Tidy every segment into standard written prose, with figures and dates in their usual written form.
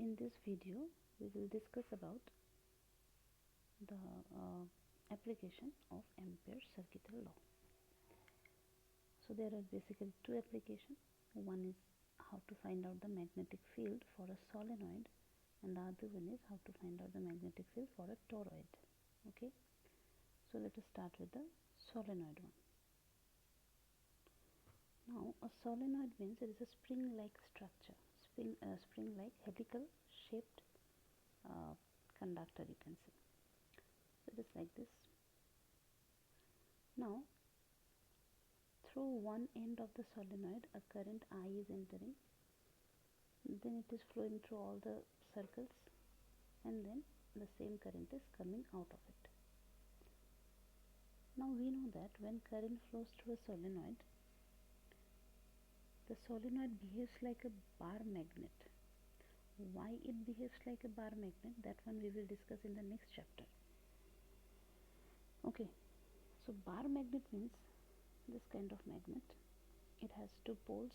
In this video we will discuss about the application of Ampere's circuital law. So there are basically two applications. One is how to find out the magnetic field for a solenoid, and the other one is how to find out the magnetic field for a toroid. Okay, so let us start with the solenoid one. Now a solenoid means it is a spring-like structure, spring-like helical shaped conductor, you can say. So it is like this. Now through one end of the solenoid a current I is entering, then it is flowing through all the circles, and then the same current is coming out of it. Now we know that when current flows through a solenoid, the solenoid behaves like a bar magnet. Why it behaves like a bar magnet, that one we will discuss in the next chapter. Okay, so bar magnet means this kind of magnet. It has two poles,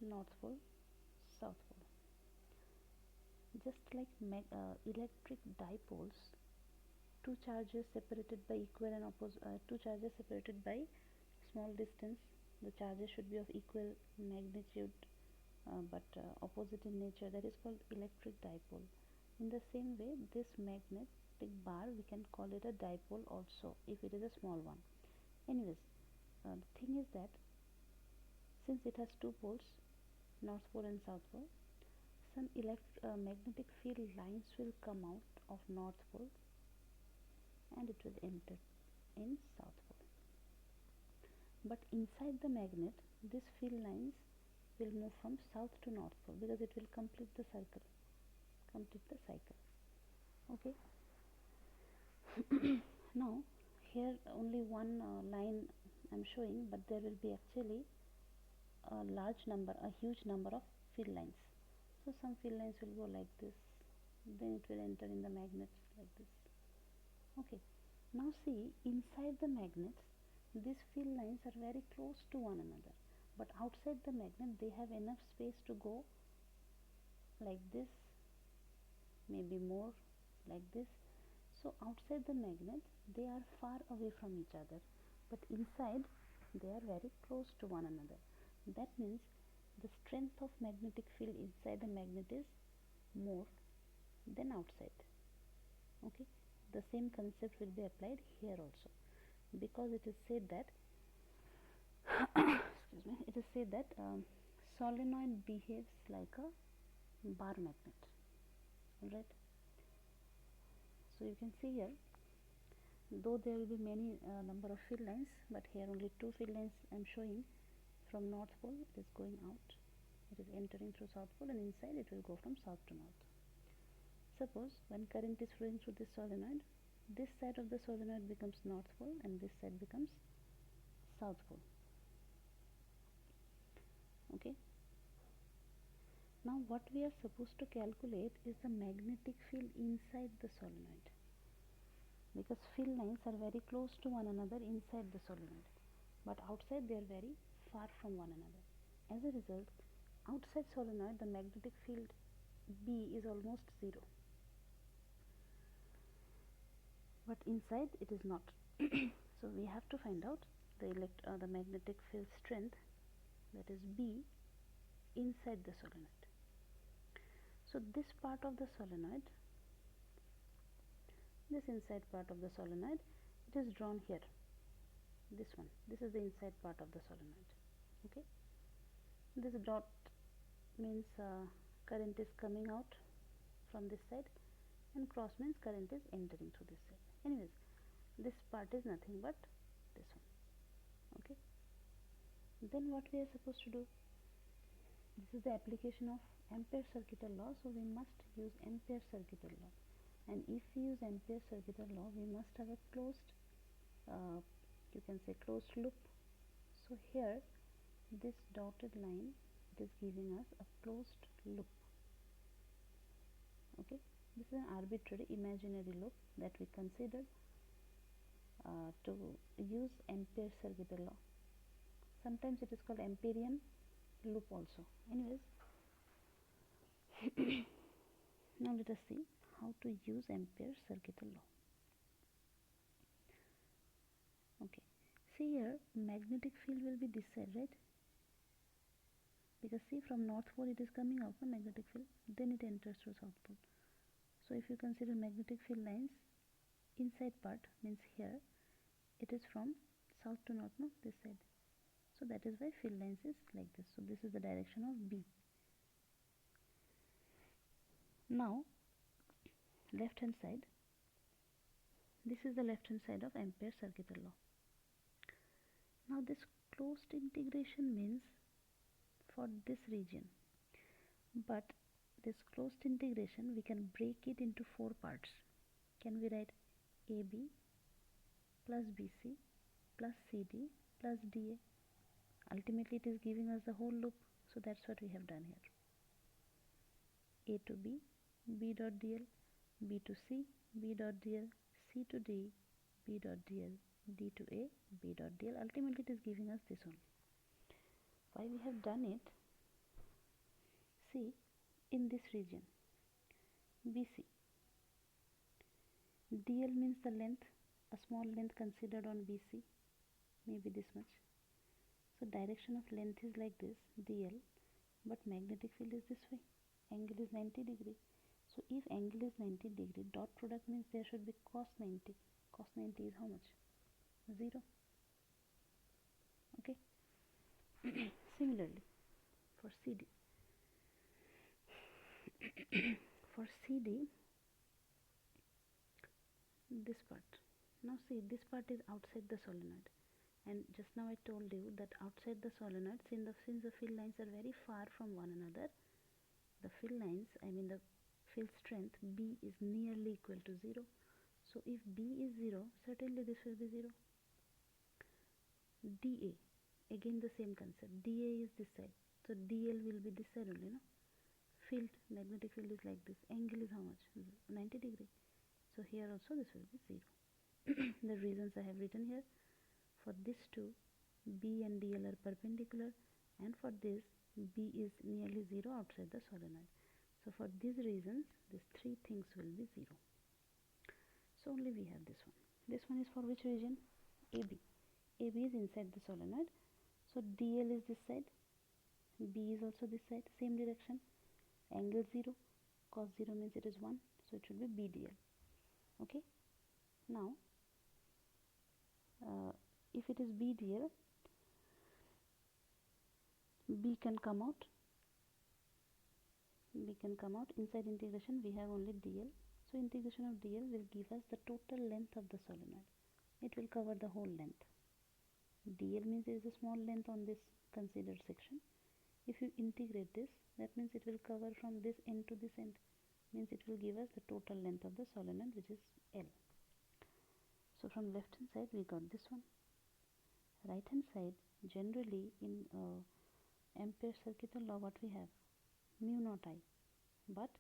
north pole, south pole. Just like electric dipoles, two charges separated by equal and two charges separated by small distance, the charges should be of equal magnitude but opposite in nature, that is called electric dipole. In the same way, this magnetic bar, we can call it a dipole also if it is a small one. Anyways, the thing is that since it has two poles, north pole and south pole, some magnetic field lines will come out of north pole and it will enter in south pole. But inside the magnet, these field lines will move from south to north pole because it will complete the cycle. Okay. Now here only one line I am showing, but there will be actually a huge number of field lines. So some field lines will go like this, then it will enter in the magnets like this. Okay, now see, inside the magnets these field lines are very close to one another, but outside the magnet they have enough space to go like this, maybe more like this. So outside the magnet they are far away from each other, but inside they are very close to one another. That means the strength of magnetic field inside the magnet is more than outside. Okay, the same concept will be applied here also, because it is said that excuse me, it is said that solenoid behaves like a bar magnet. Alright, so you can see here, though there will be many number of field lines, but here only two field lines I am showing. From north pole it is going out, it is entering through south pole, and inside it will go from south to north. Suppose when current is flowing through this solenoid, this side of the solenoid becomes north pole and this side becomes south pole. Okay, now what we are supposed to calculate is the magnetic field inside the solenoid, because field lines are very close to one another inside the solenoid, but outside they are very far from one another. As a result, outside solenoid the magnetic field B is almost 0, but inside it is not. So we have to find out the magnetic field strength, that is B, inside the solenoid. So this part of the solenoid, this inside part of the solenoid, it is drawn here. This one, this is the inside part of the solenoid. Okay, this dot means current is coming out from this side, and cross means current is entering through this side. Anyways, this part is nothing but this one. Okay, then what we are supposed to do? This is the application of Ampere's circuital law, so we must use Ampere's circuital law. And if we use Ampere's circuital law, we must have a closed you can say closed loop. So here this dotted line, it is giving us a closed loop. Okay, this is an arbitrary imaginary loop that we considered to use Ampere's circuital law. Sometimes it is called Amperian loop also. Anyways, Now let us see how to use Ampere's circuit law. Okay, see here, magnetic field will be this side, right? Because see, from north pole it is coming out, no, magnetic field, then it enters through south pole. So if you consider magnetic field lines, inside part means here, it is from south to north, no, this side. So that is why field lines is like this. So this is the direction of B. Now left hand side, this is the left hand side of Ampere's circuit law. Now this closed integration means for this region, but this closed integration we can break it into four parts. Can we write AB plus BC plus CD plus DA? Ultimately it is giving us the whole loop, so that's what we have done here. A to B, B dot DL, B to C, B dot DL, C to D, B dot DL, D to A, B dot DL. Ultimately it is giving us this one. Why we have done it? See, in this region, BC, DL means the length, a small length considered on BC, maybe this much. So direction of length is like this, DL, but magnetic field is this way. Angle is 90 degree. So if angle is 90 degree, dot product means there should be cos 90. Cos 90 is how much? 0. Okay. Similarly, for CD. For CD, this part. Now see, this part is outside the solenoid. And just now I told you that outside the solenoid, since the field lines are very far from one another, the field lines, I mean the field strength B is nearly equal to 0. So if B is 0, certainly this will be 0. DA, again the same concept. DA is this side, so DL will be this side only, no? Field, magnetic field is like this. Angle is how much? 90 degree. So here also this will be 0. The reasons I have written here. For this two, B and DL are perpendicular, and for this, B is nearly 0 outside the solenoid. So for these reasons, these three things will be 0. So only we have this one. This one is for which region? AB. AB is inside the solenoid. So DL is this side, B is also this side, same direction. Angle 0, cos 0 means it is 1, so it should be BDL. Okay. Now, if it is BDL, B can come out. B can come out. Inside integration, we have only DL. So integration of DL will give us the total length of the solenoid. It will cover the whole length. DL means there is a small length on this considered section. If you integrate this, that means it will cover from this end to this end. Means it will give us the total length of the solenoid, which is L. So from left hand side we got this one. Right hand side, generally in Ampere circuit law, what we have? Mu naught I. But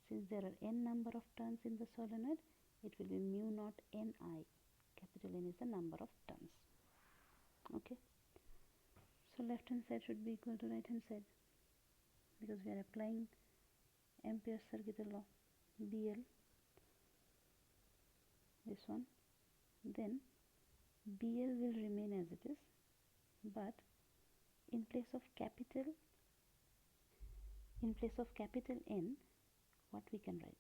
since there are n number of turns in the solenoid, it will be mu naught Ni. Capital N is the number of turns. Okay. So left hand side should be equal to right hand side, because we are applying Ampere's circuit law. BL, this one. Then BL will remain as it is, but in place of capital N, what we can write?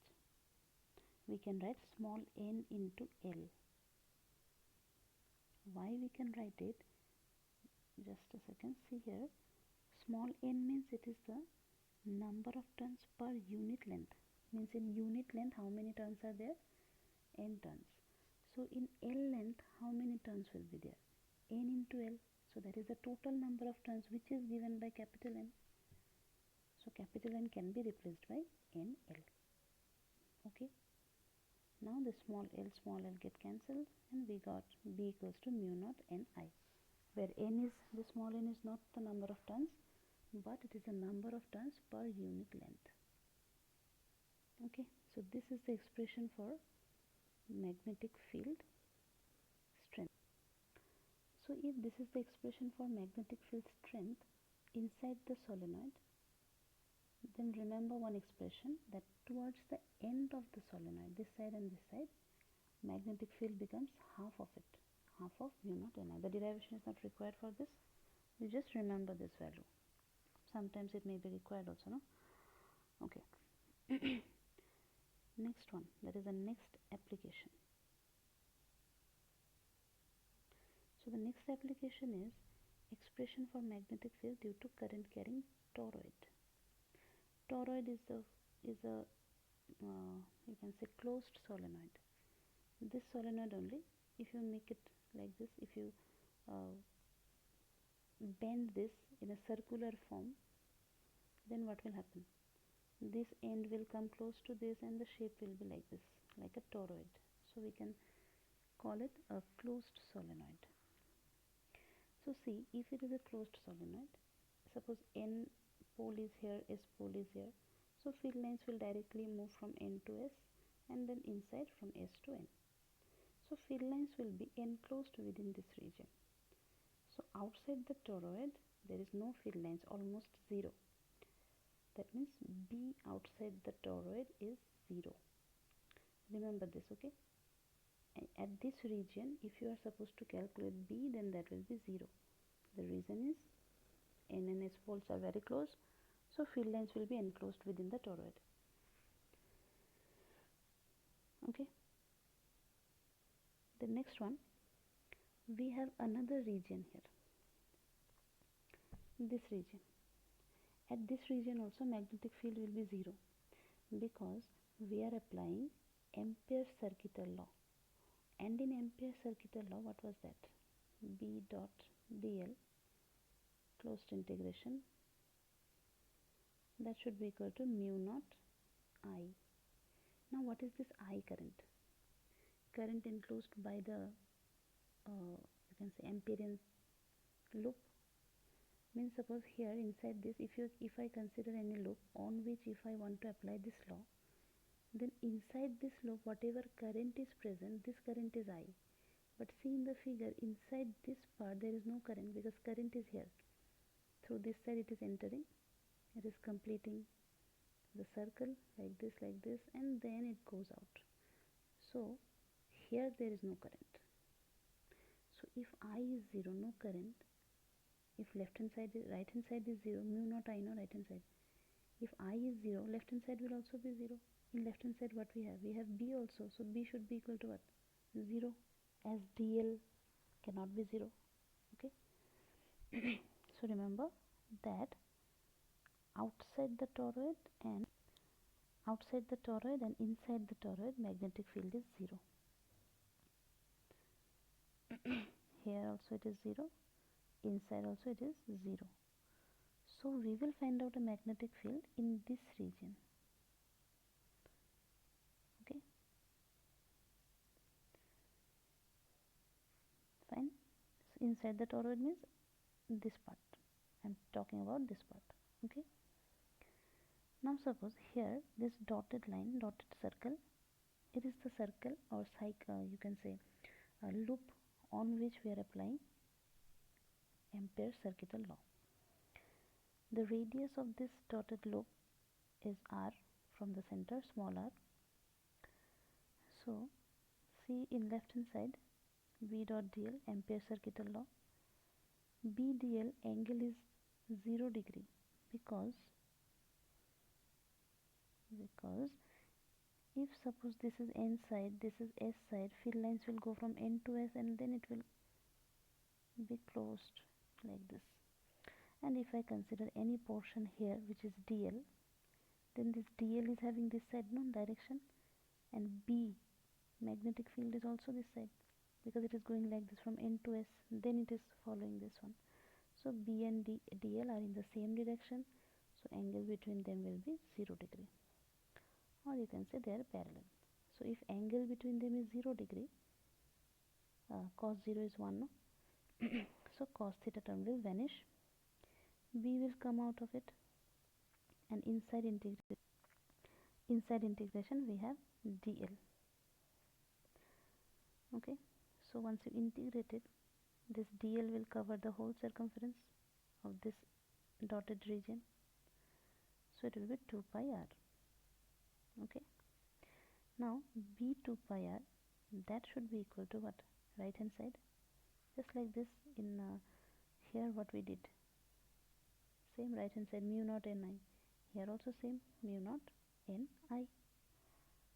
We can write small n into L. Why we can write it? Just a second. See here. Small n means it is the number of turns per unit length. Means in unit length, how many turns are there? N turns. So in L length, how many turns will be there? N into L. So that is the total number of turns which is given by capital N. So capital N can be replaced by NL. Okay. Now the small l get cancelled, and we got B equals to mu naught Ni, where n is, the small n is not the number of turns, but it is the number of turns per unit length. Okay. So this is the expression for magnetic field strength. So if this is the expression for magnetic field strength inside the solenoid, then remember one expression that towards the end of the solenoid, this side and this side, magnetic field becomes half of it, half of mu naught Ni. The derivation is not required for this. You just remember this value. Sometimes it may be required also, no? Okay. Next one, that is the next application. So the next application is expression for magnetic field due to current carrying toroid. Toroid is a you can say closed solenoid. This solenoid only, if you make it like this, if you uh, bend this in a circular form, then what will happen? This end will come close to this and the shape will be like this, like a toroid. So we can call it a closed solenoid. So see, if it is a closed solenoid, suppose N pole is here, S pole is here. So field lines will directly move from N to S and then inside from S to N. So field lines will be enclosed within this region. So outside the toroid there is no field lines, almost zero. That means B outside the toroid is 0. Remember this, okay? And at this region, if you are supposed to calculate B, then that will be 0. The reason is N and S poles are very close, so field lines will be enclosed within the toroid. Okay? The next one, we have another region here. This region. At this region also magnetic field will be 0 because we are applying Ampere's circuital law. And in Ampere's circuital law, what was that? B dot dl closed integration, that should be equal to mu naught I. Now what is this I current? Current enclosed by the you can say Amperian loop. Means suppose here inside this, if I consider any loop on which if I want to apply this law, then inside this loop whatever current is present, this current is I. But see in the figure, inside this part there is no current because current is here. Through this side it is entering, it is completing the circle like this, and then it goes out. So here there is no current. So if I is 0, no current. If left hand side, right hand side is 0, mu naught I, no, right hand side. If I is 0, left hand side will also be 0. In left hand side what we have? We have B also. So B should be equal to what? 0, as dl cannot be 0. Okay. So remember that outside the toroid and inside the toroid magnetic field is 0. Here also it is 0, inside also it is 0. So we will find out a magnetic field in this region. Okay, fine. So inside the toroid means this part. I am talking about this part. Okay. Now suppose here this dotted line, dotted circle, it is the circle or you can say a loop on which we are applying Ampere's circuital law. The radius of this dotted loop is r from the center, small r. So see in left hand side, V dot dl, Ampere's circuital law. B dl angle is 0 degree because if suppose this is N side, this is S side, field lines will go from N to S and then it will be closed like this. And if I consider any portion here which is dl, then this dl is having this side, no, direction, and B magnetic field is also this side because it is going like this from N to S, then it is following this one. So B and dl are in the same direction, so angle between them will be 0 degree, or you can say they are parallel. So if angle between them is 0 degree, cos 0 is 1, no? So cos theta term will vanish, B will come out of it, and inside integration we have dl. Okay, so once you integrate it, this dl will cover the whole circumference of this dotted region. So so it will be 2 pi r. Okay, now b 2 pi r, that should be equal to what? Right hand side, just like this. In here what we did, same right hand side, mu naught n I. Here also same, mu naught n I.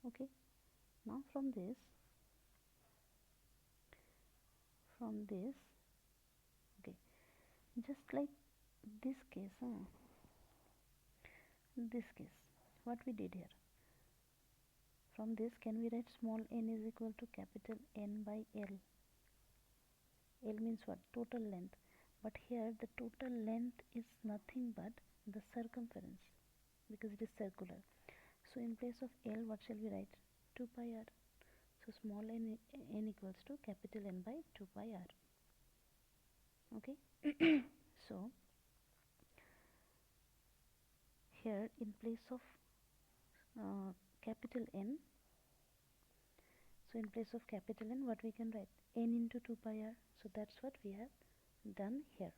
Okay, now from this, okay, just like this case, this case, what we did here, from this can we write small n is equal to capital N by L. L means what? Total length. But here the total length is nothing but the circumference, because it is circular. So in place of L, what shall we write? 2 pi r. So small n equals to capital N by 2 pi r. Okay. So here in place of capital N, so in place of capital N, what we can write? N into 2 pi r. So that's what we have done here.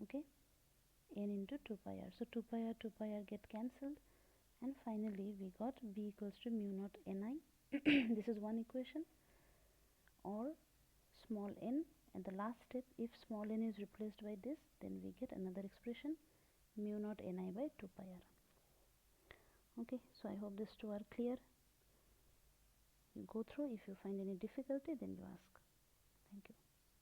Okay, n into 2 pi r. So 2 pi r get cancelled, and finally we got b equals to mu naught ni. This is one equation. Or small n, and the last step, if small n is replaced by this, then we get another expression, mu naught ni by 2 pi r. Okay, so I hope these two are clear. You go through. If you find any difficulty, then you ask. Thank you.